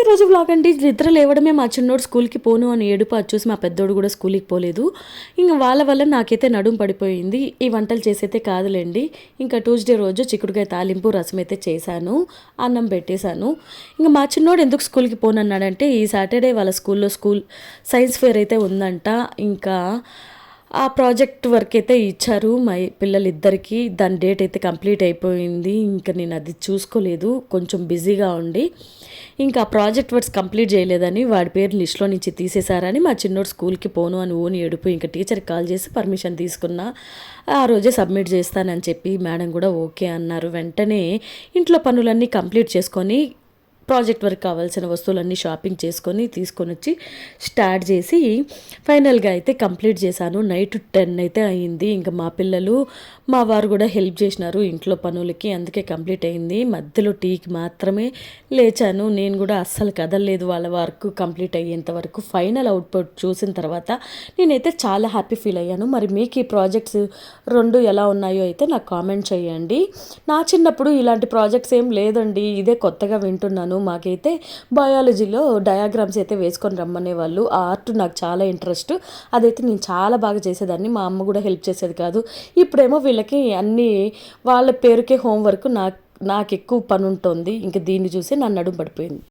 ఈరోజు వ్లాగ్ అండి. నిద్ర లేవడమే మా చిన్నోడు స్కూల్కి పోను అని ఏడుపు అది చూసి మా పెద్దోడు కూడా స్కూల్కి పోలేదు. ఇంకా వాళ్ళ వల్ల నాకైతే నడుము పడిపోయింది. ఈ వంటలు చేసైతే కాదులేండి. ఇంకా ట్యూస్డే రోజు చిక్కుడుకాయ తాలింపు రసం అయితే చేశాను, అన్నం పెట్టేశాను. ఇంకా మా చిన్నోడు ఎందుకు స్కూల్కి పోనన్నాడంటే ఈ సాటర్డే వాళ్ళ స్కూల్లో సైన్స్ ఫేర్ అయితే ఉందంట. ఇంకా ఆ ప్రాజెక్ట్ వర్క్ అయితే ఇచ్చారు మా పిల్లలిద్దరికీ. దాని డేట్ అయితే కంప్లీట్ అయిపోయింది. ఇంకా నేను అది చూసుకోలేదు, కొంచెం బిజీగా ఉండి. ఇంకా ప్రాజెక్ట్ వర్క్స్ కంప్లీట్ చేయలేదని వాడి పేరు లిస్ట్లో నుంచి తీసేశారని మా చిన్నోడు స్కూల్కి పోను అని ఓని ఏడుపు. ఇంకా టీచర్కి కాల్ చేసి పర్మిషన్ తీసుకున్నా. ఆ రోజే సబ్మిట్ చేస్తానని చెప్పి మేడం కూడా ఓకే అన్నారు. వెంటనే ఇంట్లో పనులన్నీ కంప్లీట్ చేసుకొని ప్రాజెక్ట్ వర్క్ కావాల్సిన వస్తువులన్నీ షాపింగ్ చేసుకొని తీసుకొని వచ్చి స్టార్ట్ చేసి ఫైనల్గా అయితే కంప్లీట్ చేశాను. నైట్ 10 అయితే అయ్యింది. ఇంకా మా పిల్లలు మా వారు కూడా హెల్ప్ చేసినారు ఇంట్లో పనులకి, అందుకే కంప్లీట్ అయింది. మధ్యలో టీకి మాత్రమే లేచాను. నేను కూడా అస్సలు కదలలేదు వాళ్ళ వర్క్ కంప్లీట్ అయ్యేంత వరకు. ఫైనల్ అవుట్పుట్ చూసిన తర్వాత నేనైతే చాలా హ్యాపీ ఫీల్ అయ్యాను. మరి మీకు ఈ ప్రాజెక్ట్స్ 2 ఎలా ఉన్నాయో అయితే నాకు కామెంట్ చేయండి. నా చిన్నప్పుడు ఇలాంటి ప్రాజెక్ట్స్ ఏం లేదండి, ఇదే కొత్తగా వింటున్నాను. మాకైతే బయాలజీలో డయాగ్రామ్స్ అయితే వేసుకొని రమ్మనేవాళ్ళు. ఆ ఆర్ట్ నాకు చాలా ఇంట్రెస్ట్. అదైతే నేను చాలా బాగా చేసేదాన్ని. మా అమ్మ కూడా హెల్ప్ చేసేది కాదు. ఇప్పుడేమో వీళ్ళకి అన్నీ వాళ్ళ పేరుకే హోంవర్క్, నాకు ఎక్కువ పని ఉంటుంది. ఇంకా దీన్ని చూసి నన్ను నడుము పడిపోయింది.